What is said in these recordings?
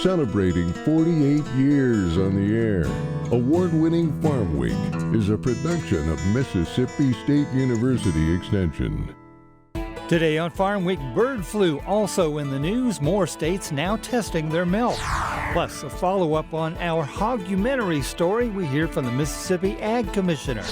Celebrating 48 years on the air, award-winning Farmweek is a production of Mississippi State University Extension. Today on Farm Week, bird flu also in the news. More states now testing their milk. Plus, a follow-up on our HOGUMENTARY story we hear from the Mississippi Ag Commissioner.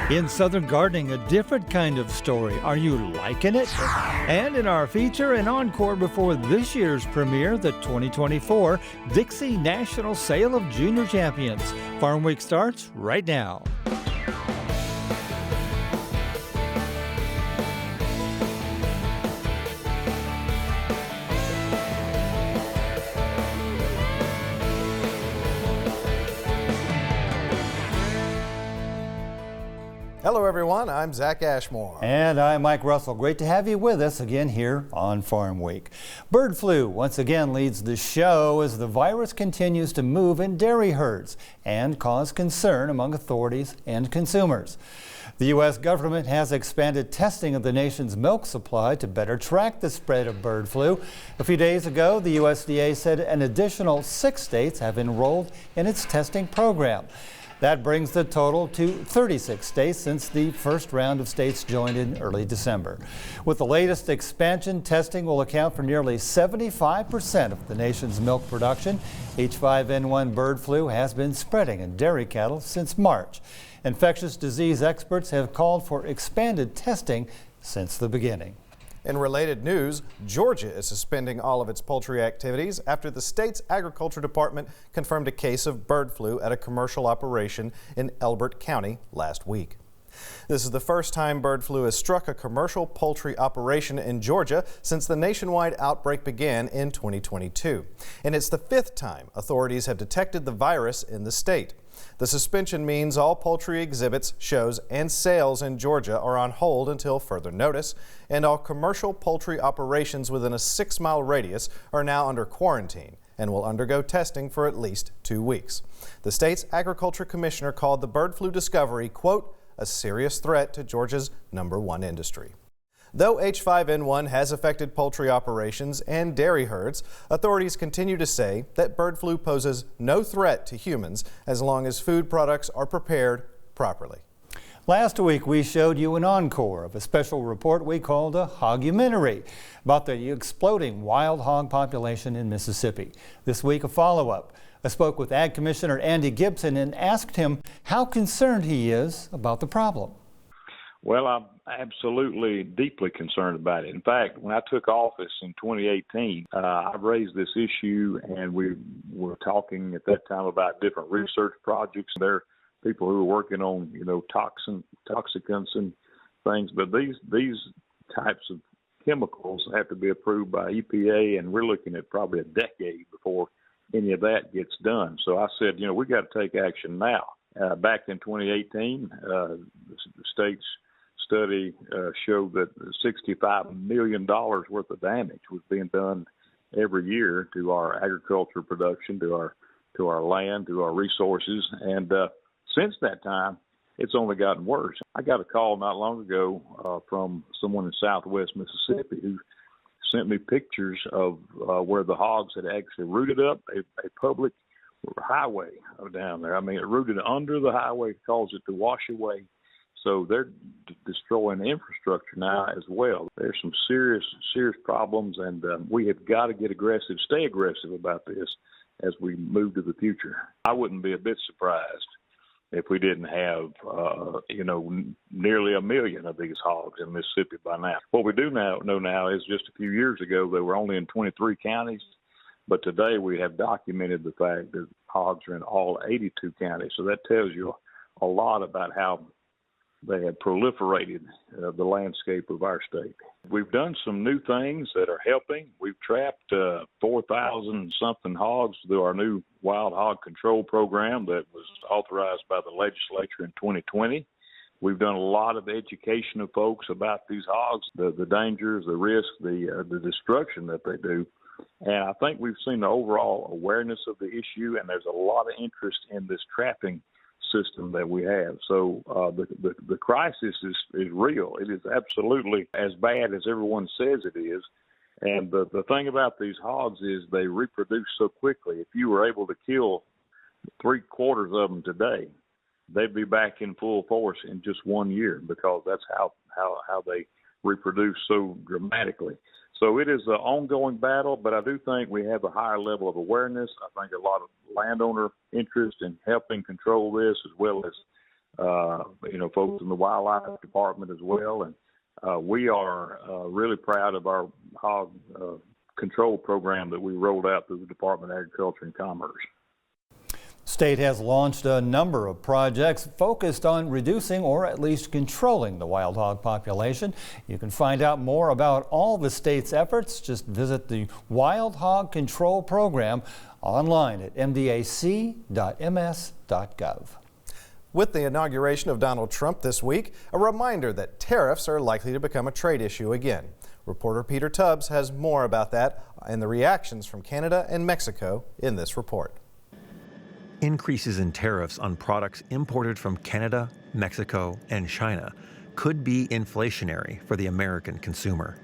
In Southern Gardening, a different kind of story. Are you liking it? And in our feature, an encore before this year's premiere, the 2024 Dixie National Sale of Junior Champions. Farm Week starts right now. Hello everyone, I'm Zach Ashmore. And I'm Mike Russell. Great to have you with us again here on Farm Week. Bird flu once again leads the show as the virus continues to move in dairy herds and cause concern among authorities and consumers. The U.S. government has expanded testing of the nation's milk supply to better track the spread of bird flu. A few days ago, the USDA said an additional 6 states have enrolled in its testing program. That brings the total to 36 states since the first round of states joined in early December. With the latest expansion, testing will account for nearly 75% of the nation's milk production. H5N1 bird flu has been spreading in dairy cattle since March. Infectious disease experts have called for expanded testing since the beginning. In related news, Georgia is suspending all of its poultry activities after the state's Agriculture Department confirmed a case of bird flu at a commercial operation in Elbert County last week. This is the first time bird flu has struck a commercial poultry operation in Georgia since the nationwide outbreak began in 2022. And it's the 5th time authorities have detected the virus in the state. The suspension means all poultry exhibits, shows, and sales in Georgia are on hold until further notice, and all commercial poultry operations within a 6-mile radius are now under quarantine and will undergo testing for at least 2 weeks. The state's agriculture commissioner called the bird flu discovery, quote, a serious threat to Georgia's #1 industry. Though H5N1 has affected poultry operations and dairy herds, authorities continue to say that bird flu poses no threat to humans as long as food products are prepared properly. Last week, we showed you an encore of a special report we called a HOGUMENTARY about the exploding wild hog population in Mississippi. This week, a follow-up. I spoke with Ag Commissioner Andy Gibson and asked him how concerned he is about the problem. Well, I'm absolutely deeply concerned about it. In fact, when I took office in 2018, I raised this issue, and we were talking at that time about different research projects. There are people who are working on, toxicants and things, but these types of chemicals have to be approved by EPA, and we're looking at probably a decade before any of that gets done. So I said, we got to take action now. Back in 2018, the state's study showed that $65 million worth of damage was being done every year to our agriculture production, to our land, to our resources. And since that time, it's only gotten worse. I got a call not long ago from someone in southwest Mississippi who sent me pictures of where the hogs had actually rooted up a public highway down there. I mean, it rooted under the highway, caused it to wash away. So they're destroying the infrastructure now as well. There's some serious problems, and we have got to get aggressive, stay aggressive about this as we move to the future. I wouldn't be a bit surprised if we didn't have, nearly 1 million of these hogs in Mississippi by now. What we do know now is just a few years ago, they were only in 23 counties, but today we have documented the fact that hogs are in all 82 counties. So that tells you a lot about how they have proliferated the landscape of our state. We've done some new things that are helping. We've trapped 4,000-something hogs through our new wild hog control program that was authorized by the legislature in 2020. We've done a lot of education of folks about these hogs, the dangers, the risks, the destruction that they do. And I think we've seen the overall awareness of the issue, and there's a lot of interest in this trapping system that we have. So the crisis is real. It is absolutely as bad as everyone says it is. And the thing about these hogs is they reproduce so quickly. If you were able to kill 3/4 of them today, they'd be back in full force in just 1 year, because that's how they reproduce so dramatically. So it is an ongoing battle, but I do think we have a higher level of awareness. I think a lot of landowner interest in helping control this, as well as folks in the wildlife department as well. And we are really proud of our hog control program that we rolled out through the Department of Agriculture and Commerce. State has launched a number of projects focused on reducing or at least controlling the wild hog population. You can find out more about all the state's efforts. Just visit the Wild Hog Control Program online at mdac.ms.gov. With the inauguration of Donald Trump this week, a reminder that tariffs are likely to become a trade issue again. Reporter Peter Tubbs has more about that and the reactions from Canada and Mexico in this report. Increases in tariffs on products imported from Canada, Mexico, and China could be inflationary for the American consumer.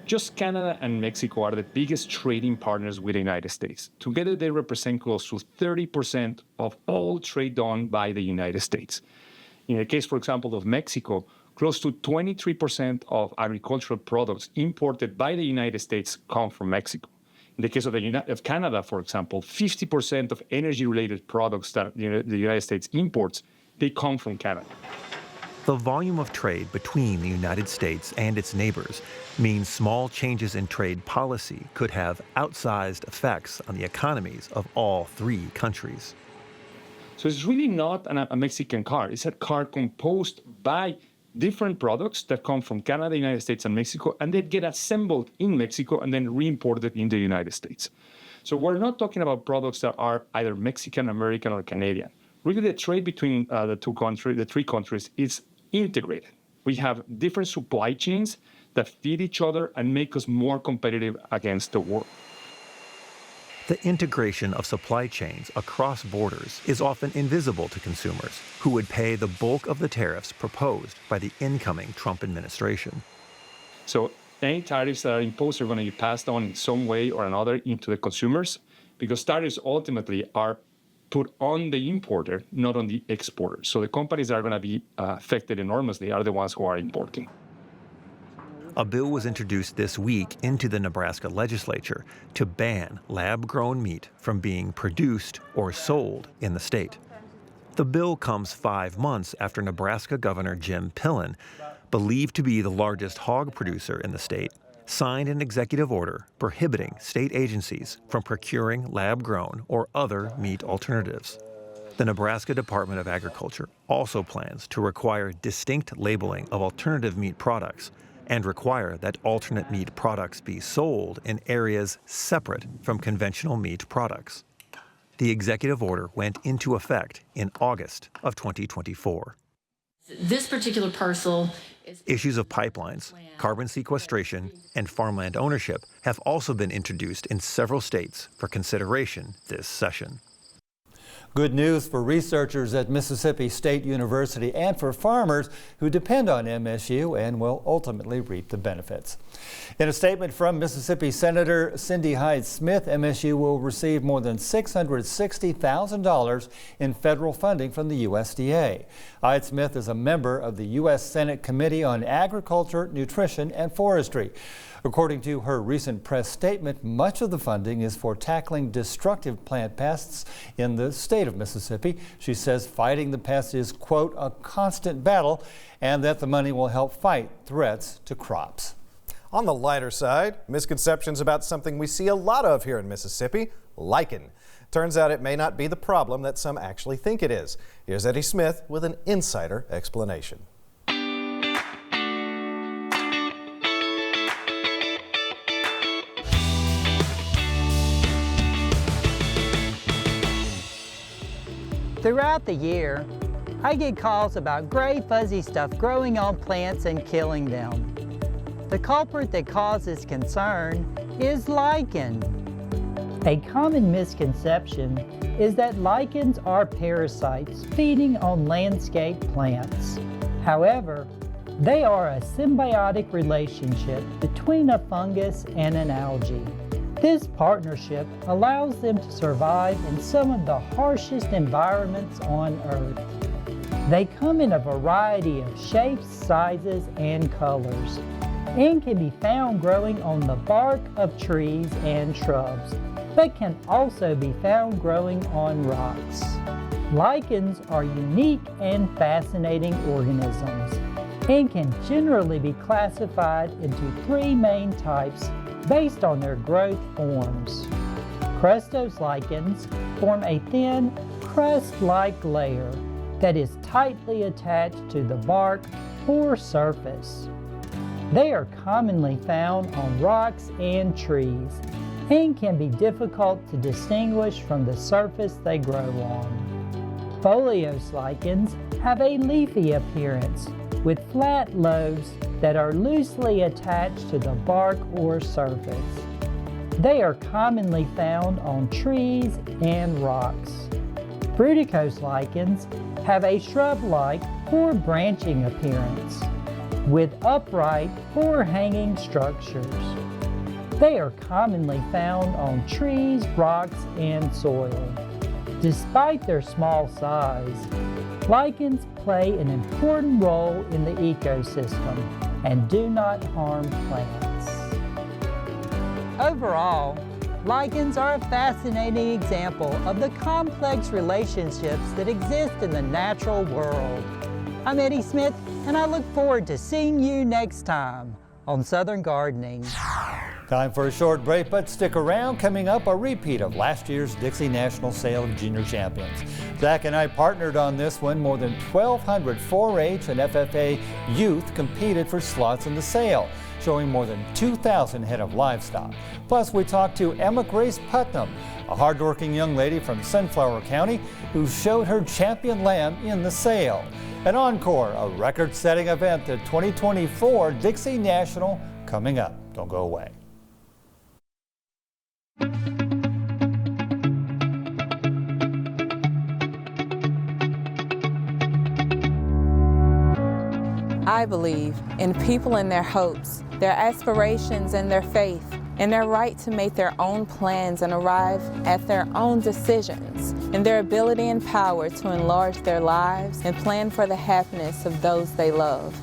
Just Canada and Mexico are the biggest trading partners with the United States. Together, they represent close to 30% of all trade done by the United States. In the case, for example, of Mexico, close to 23% of agricultural products imported by the United States come from Mexico. In the case of Canada, for example, 50% of energy-related products that the United States imports, they come from Canada. The volume of trade between the United States and its neighbors means small changes in trade policy could have outsized effects on the economies of all three countries. So it's really not a Mexican car. It's a car composed by different products that come from Canada, the United States, and Mexico, and they get assembled in Mexico and then re-imported in the United States. So we're not talking about products that are either Mexican, American, or Canadian. Really, the trade between the three countries is integrated. We have different supply chains that feed each other and make us more competitive against the world. The integration of supply chains across borders is often invisible to consumers, who would pay the bulk of the tariffs proposed by the incoming Trump administration. So any tariffs that are imposed are going to be passed on in some way or another into the consumers, because tariffs ultimately are put on the importer, not on the exporter. So the companies that are going to be affected enormously are the ones who are importing. A bill was introduced this week into the Nebraska legislature to ban lab-grown meat from being produced or sold in the state. The bill comes 5 months after Nebraska Governor Jim Pillen, believed to be the largest hog producer in the state, signed an executive order prohibiting state agencies from procuring lab-grown or other meat alternatives. The Nebraska Department of Agriculture also plans to require distinct labeling of alternative meat products and require that alternate meat products be sold in areas separate from conventional meat products. The executive order went into effect in August of 2024. This particular parcel Issues of pipelines, carbon sequestration, and farmland ownership have also been introduced in several states for consideration this session. Good news for researchers at Mississippi State University and for farmers who depend on MSU and will ultimately reap the benefits. In a statement from Mississippi Senator Cindy Hyde-Smith, MSU will receive more than $660,000 in federal funding from the USDA. Hyde-Smith is a member of the U.S. Senate Committee on Agriculture, Nutrition, and Forestry. According to her recent press statement, much of the funding is for tackling destructive plant pests in the state of Mississippi. She says fighting the pests is, quote, a constant battle, and that the money will help fight threats to crops. On the lighter side, misconceptions about something we see a lot of here in Mississippi, lichen. Turns out it may not be the problem that some actually think it is. Here's Eddie Smith with an insider explanation. Throughout the year, I get calls about gray fuzzy stuff growing on plants and killing them. The culprit that causes concern is lichen. A common misconception is that lichens are parasites feeding on landscape plants. However, They are a symbiotic relationship between a fungus and an algae. This partnership allows them to survive in some of the harshest environments on Earth. They come in a variety of shapes, sizes, and colors, and can be found growing on the bark of trees and shrubs, but can also be found growing on rocks. Lichens are unique and fascinating organisms and can generally be classified into three main types based on their growth forms. Crustose lichens form a thin, crust-like layer that is tightly attached to the bark or surface. They are commonly found on rocks and trees and can be difficult to distinguish from the surface they grow on. Foliose lichens have a leafy appearance with flat lobes that are loosely attached to the bark or surface. They are commonly found on trees and rocks. Fruticose lichens have a shrub-like or branching appearance with upright or hanging structures. They are commonly found on trees, rocks, and soil. Despite their small size, lichens play an important role in the ecosystem and do not harm plants. Overall, lichens are a fascinating example of the complex relationships that exist in the natural world. I'm Eddie Smith, and I look forward to seeing you next time on Southern Gardening. Time for a short break, but stick around. Coming up, a repeat of last year's Dixie National Sale of Junior Champions. Zach and I partnered on this one. More than 1,200 4-H and FFA youth competed for slots in the sale, showing more than 2,000 head of livestock. Plus, we talked to Emma Grace Putnam, a hardworking young lady from Sunflower County who showed her champion lamb in the sale. An encore, a record-setting event, the 2024 Dixie National, coming up. Don't go away. I believe in people and their hopes, their aspirations and their faith, and their right to make their own plans and arrive at their own decisions, and their ability and power to enlarge their lives and plan for the happiness of those they love.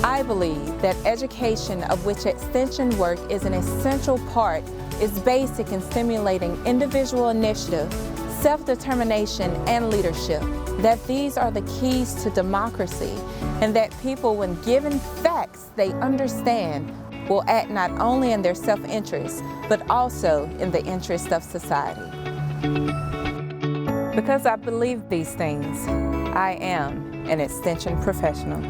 I believe that education, of which extension work is an essential part, is basic in stimulating individual initiative, self-determination, and leadership. That these are the keys to democracy, and that people, when given facts they understand, will act not only in their self-interest, but also in the interest of society. Because I believe these things, I am an extension professional.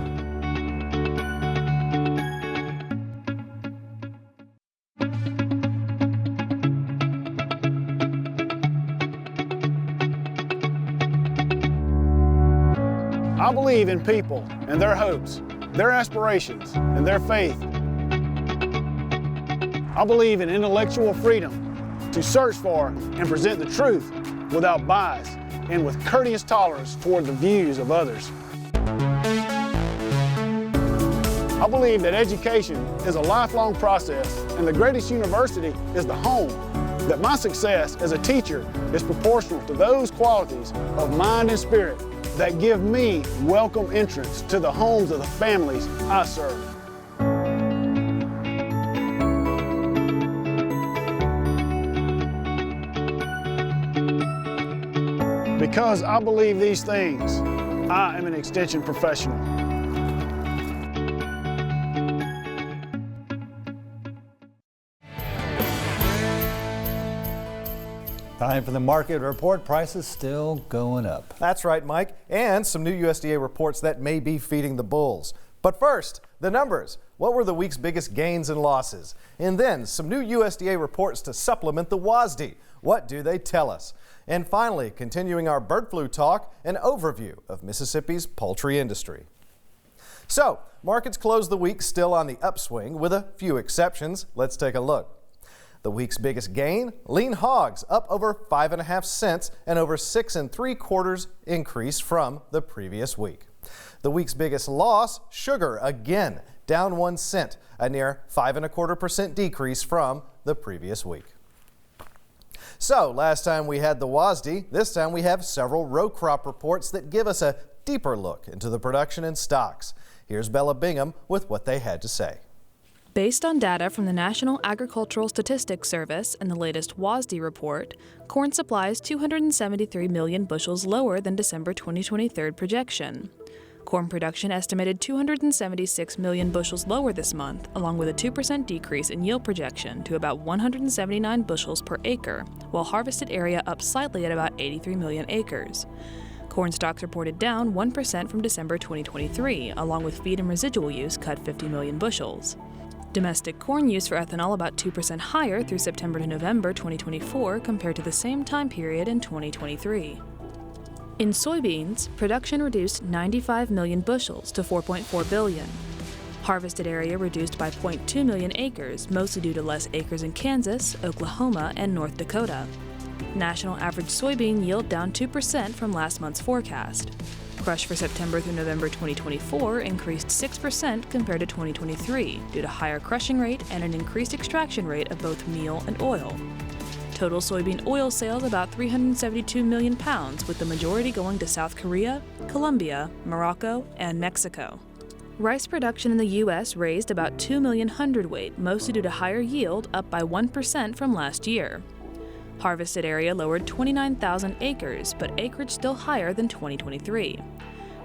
I believe in people and their hopes, their aspirations, and their faith. I believe in intellectual freedom to search for and present the truth without bias and with courteous tolerance toward the views of others. I believe that education is a lifelong process, and the greatest university is the home. That my success as a teacher is proportional to those qualities of mind and spirit that give me welcome entrance to the homes of the families I serve. Because I believe these things, I am an extension professional. Time for the market report. Prices still going up. That's right, Mike. And some new USDA reports that may be feeding the bulls. But first, the numbers. What were the week's biggest gains and losses? And then some new USDA reports to supplement the WASDE. What do they tell us? And finally, continuing our bird flu talk, an overview of Mississippi's poultry industry. So, markets closed the week still on the upswing with a few exceptions. Let's take a look. The week's biggest gain, lean hogs up over 5.5 cents and over 6 3/4 increase from the previous week. The week's biggest loss, sugar again, down 1 cent, a near 5.25% decrease from the previous week. So last time we had the WASDE, this time we have several row crop reports that give us a deeper look into the production and stocks. Here's Bella Bingham with what they had to say. Based on data from the National Agricultural Statistics Service and the latest WASDE report, corn supply is 273 million bushels lower than December 2023 projection. Corn production estimated 276 million bushels lower this month, along with a 2% decrease in yield projection to about 179 bushels per acre, while harvested area up slightly at about 83 million acres. Corn stocks reported down 1% from December 2023, along with feed and residual use cut 50 million bushels. Domestic corn use for ethanol about 2% higher through September to November 2024 compared to the same time period in 2023. In soybeans, production reduced 95 million bushels to 4.4 billion. Harvested area reduced by 0.2 million acres, mostly due to less acres in Kansas, Oklahoma, and North Dakota. National average soybean yield down 2% from last month's forecast. Crush for September through November 2024 increased 6% compared to 2023 due to higher crushing rate and an increased extraction rate of both meal and oil. Total soybean oil sales about 372 million pounds, with the majority going to South Korea, Colombia, Morocco, and Mexico. Rice production in the U.S. raised about 2 million hundredweight, mostly due to higher yield, up by 1% from last year. Harvested area lowered 29,000 acres, but acreage still higher than 2023.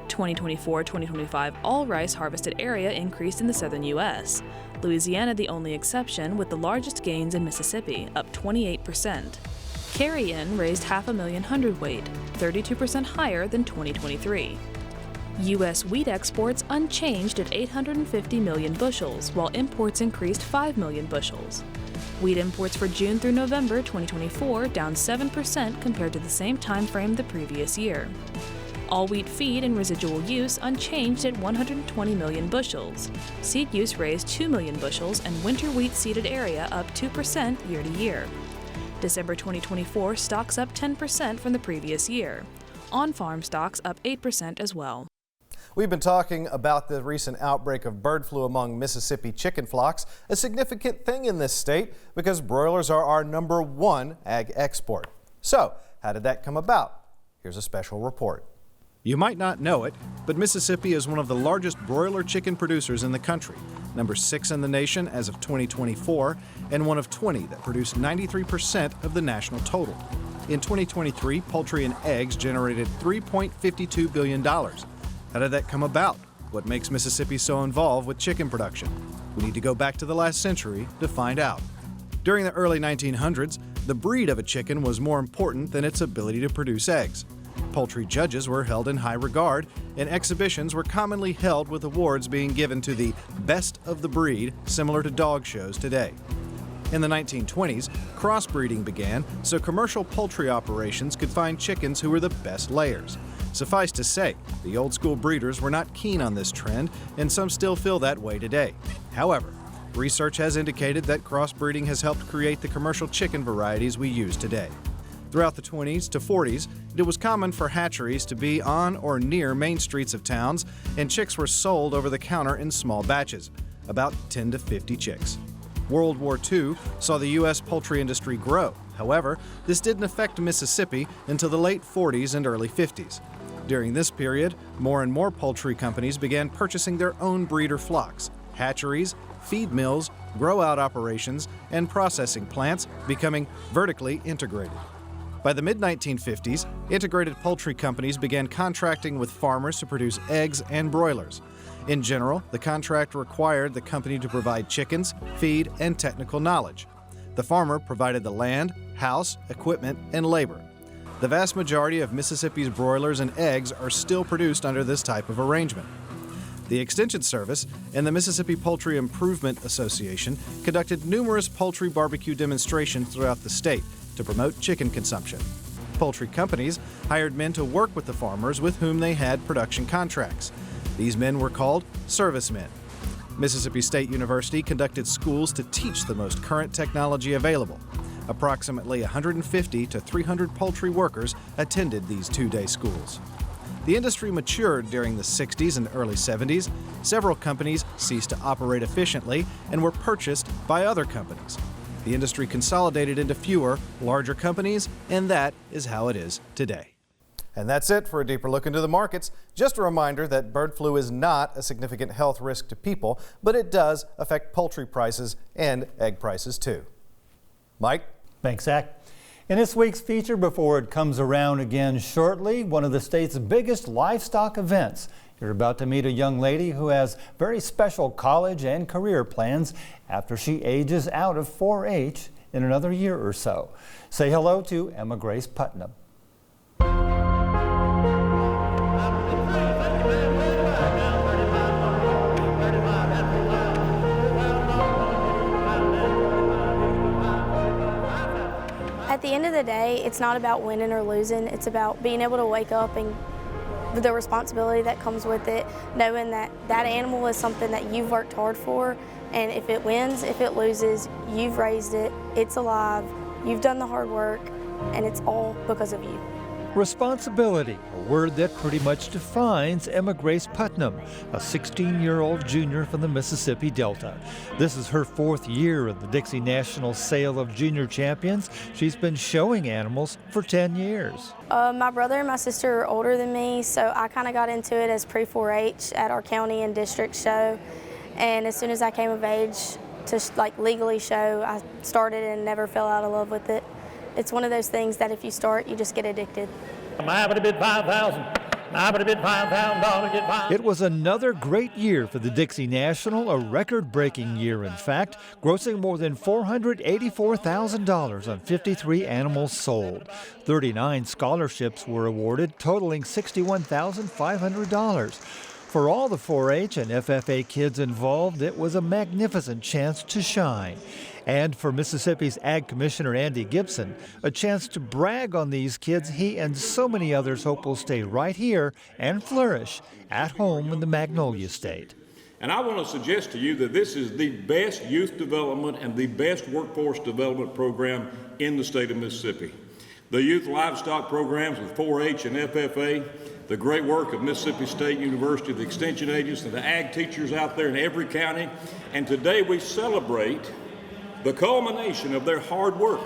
2024-2025 all rice harvested area increased in the southern U.S. Louisiana the only exception, with the largest gains in Mississippi, up 28%. Carry-in raised 500,000 hundredweight, 32% higher than 2023. U.S. wheat exports unchanged at 850 million bushels, while imports increased 5 million bushels. Wheat imports for June through November 2024 down 7% compared to the same time frame the previous year. All wheat feed and residual use unchanged at 120 million bushels. Seed use raised 2 million bushels and winter wheat seeded area up 2% year to year. December 2024 stocks up 10% from the previous year. On-farm stocks up 8% as well. We've been talking about the recent outbreak of bird flu among Mississippi chicken flocks, a significant thing in this state because broilers are our #1 ag export. So, how did that come about? Here's a special report. You might not know it, but Mississippi is one of the largest broiler chicken producers in the country, number 6 in the nation as of 2024, and one of 20 that produce 93% of the national total. In 2023, poultry and eggs generated $3.52 billion. How did that come about? What makes Mississippi so involved with chicken production? We need to go back to the last century to find out. During the early 1900s, the breed of a chicken was more important than its ability to produce eggs. Poultry judges were held in high regard, and exhibitions were commonly held with awards being given to the best of the breed, similar to dog shows today. In the 1920s, crossbreeding began so commercial poultry operations could find chickens who were the best layers. Suffice to say, the old-school breeders were not keen on this trend, and some still feel that way today. However, research has indicated that crossbreeding has helped create the commercial chicken varieties we use today. Throughout the 20s to 40s, it was common for hatcheries to be on or near main streets of towns, and chicks were sold over the counter in small batches, about 10 to 50 chicks. World War II saw the U.S. poultry industry grow. However, this didn't affect Mississippi until the late 40s and early 50s. During this period, more and more poultry companies began purchasing their own breeder flocks. Hatcheries, feed mills, grow-out operations, and processing plants becoming vertically integrated. By the mid-1950s, integrated poultry companies began contracting with farmers to produce eggs and broilers. In general, the contract required the company to provide chickens, feed, and technical knowledge. The farmer provided the land, house, equipment, and labor. The vast majority of Mississippi's broilers and eggs are still produced under this type of arrangement. The Extension Service and the Mississippi Poultry Improvement Association conducted numerous poultry barbecue demonstrations throughout the state to promote chicken consumption. Poultry companies hired men to work with the farmers with whom they had production contracts. These men were called servicemen. Mississippi State University conducted schools to teach the most current technology available. Approximately 150 to 300 poultry workers attended these two-day schools. The industry matured during the 60s and early 70s. Several companies ceased to operate efficiently and were purchased by other companies. The industry consolidated into fewer, larger companies, and that is how it is today. And that's it for a deeper look into the markets. Just a reminder that bird flu is not a significant health risk to people, but it does affect poultry prices and egg prices too. Mike? Thanks, Zach. In this week's feature, before it comes around again shortly, one of the state's biggest livestock events. You're about to meet a young lady who has very special college and career plans after she ages out of 4-H in another year or so. Say hello to Emma Grace Putnam. At the end of the day, it's not about winning or losing. It's about being able to wake up and the responsibility that comes with it, knowing that that animal is something that you've worked hard for, and if it wins, if it loses, you've raised it, it's alive, you've done the hard work, and it's all because of you. Responsibility, a word that pretty much defines Emma Grace Putnam, a 16-year-old junior from the Mississippi Delta. This is her 4th year in the Dixie National Sale of Junior Champions. She's been showing animals for 10 years. My brother and my sister are older than me, so I kind of got into it as pre-4-H at our county and district show. And as soon as I came of age to legally show, I started and never fell out of love with it. It's one of those things that if you start, you just get addicted. I would have bid $5,000. I would have bid $5,000. It was another great year for the Dixie National, a record-breaking year, in fact, grossing more than $484,000 on 53 animals sold. 39 scholarships were awarded, totaling $61,500. For all the 4-H and FFA kids involved, it was a magnificent chance to shine. And for Mississippi's Ag Commissioner Andy Gipson, a chance to brag on these kids he and so many others hope will stay right here and flourish at home in the Magnolia State. And I want to suggest to you that this is the best youth development and the best workforce development program in the state of Mississippi. The youth livestock programs with 4-H and FFA, the great work of Mississippi State University, the extension agents, and the ag teachers out there in every county. And today we celebrate the culmination of their hard work.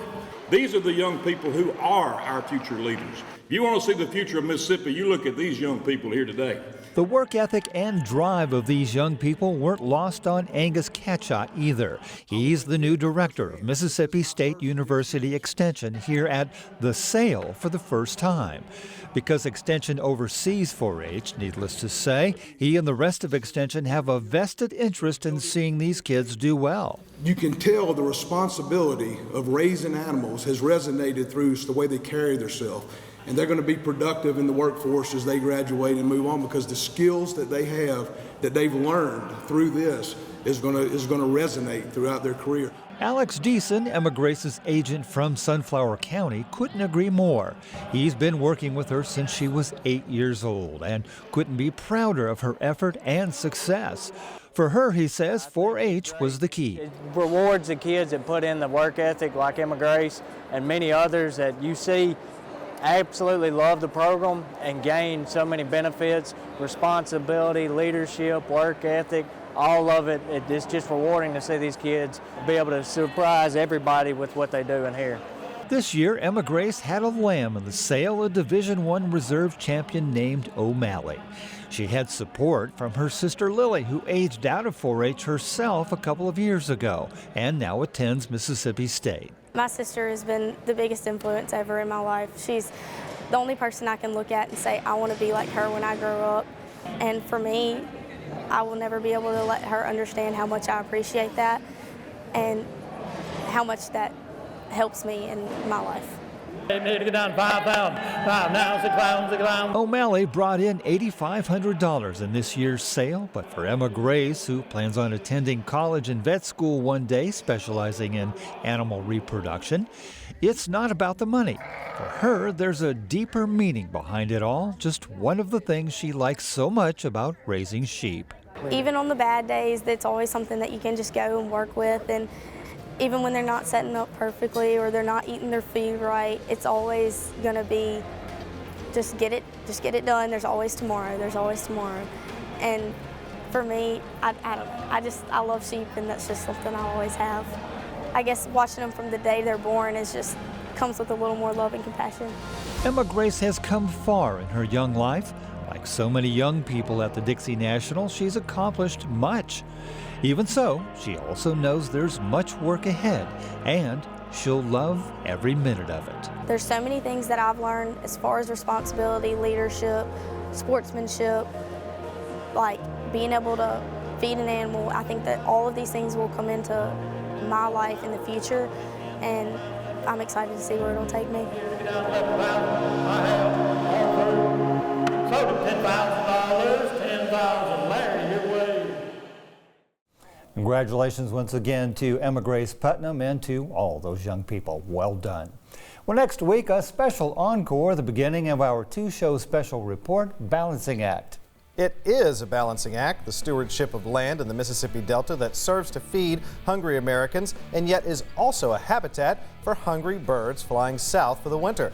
These are the young people who are our future leaders. If you want to see the future of Mississippi, you look at these young people here today. The work ethic and drive of these young people weren't lost on Angus Catchot either. He's the new director of Mississippi State University Extension here at the Sale for the first time. Because Extension oversees 4-H, needless to say, he and the rest of Extension have a vested interest in seeing these kids do well. You can tell the responsibility of raising animals has resonated through the way they carry themselves. And they're going to be productive in the workforce as they graduate and move on, because the skills that they have, that they've learned through this, is going to resonate throughout their career. Alex Deason, Emma Grace's agent from Sunflower County, couldn't agree more. He's been working with her since she was 8 years old and couldn't be prouder of her effort and success. For her, he says, 4-H was the key. It rewards the kids that put in the work ethic like Emma Grace and many others that you see absolutely love the program and gain so many benefits, responsibility, leadership, work ethic, all of it. It's just rewarding to see these kids be able to surprise everybody with what they do in here. This year, Emma Grace had a lamb in the sale, a Division I reserve champion named O'Malley. She had support from her sister Lily, who aged out of 4-H herself a couple of years ago and now attends Mississippi State. My sister has been the biggest influence ever in my life. She's the only person I can look at and say, I want to be like her when I grow up. And for me, I will never be able to let her understand how much I appreciate that and how much that helps me in my life. O'Malley brought in $8,500 in this year's sale, but for Emma Grace, who plans on attending college and vet school one day, specializing in animal reproduction, it's not about the money. For her, there's a deeper meaning behind it all, just one of the things she likes so much about raising sheep. Even on the bad days, that's always something that you can just go and work with, and even when they're not setting up perfectly or they're not eating their food right, it's always going to be just get it done. There's always tomorrow. There's always tomorrow. And for me, I don't know. I love sheep, and that's just something I always have. I guess watching them from the day they're born comes with a little more love and compassion. Emma Grace has come far in her young life. Like so many young people at the Dixie National, she's accomplished much. Even so, she also knows there's much work ahead, and she'll love every minute of it. There's so many things that I've learned as far as responsibility, leadership, sportsmanship, like being able to feed an animal. I think that all of these things will come into my life in the future, and I'm excited to see where it'll take me. Congratulations once again to Emma Grace Putnam and to all those young people. Well done. Well, next week, a special encore, the beginning of our two-show special report, Balancing Act. It is a balancing act, the stewardship of land in the Mississippi Delta that serves to feed hungry Americans and yet is also a habitat for hungry birds flying south for the winter.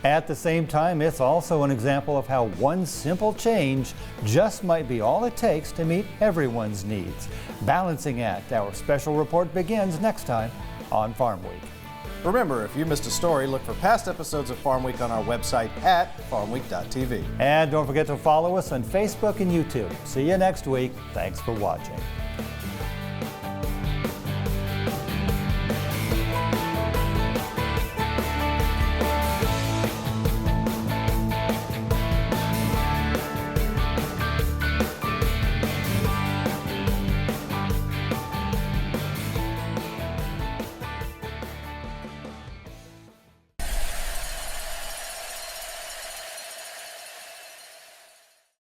At the same time, it's also an example of how one simple change just might be all it takes to meet everyone's needs. Balancing Act, our special report, begins next time on Farm Week. Remember, if you missed a story, look for past episodes of Farm Week on our website at farmweek.tv. And don't forget to follow us on Facebook and YouTube. See you next week. Thanks for watching.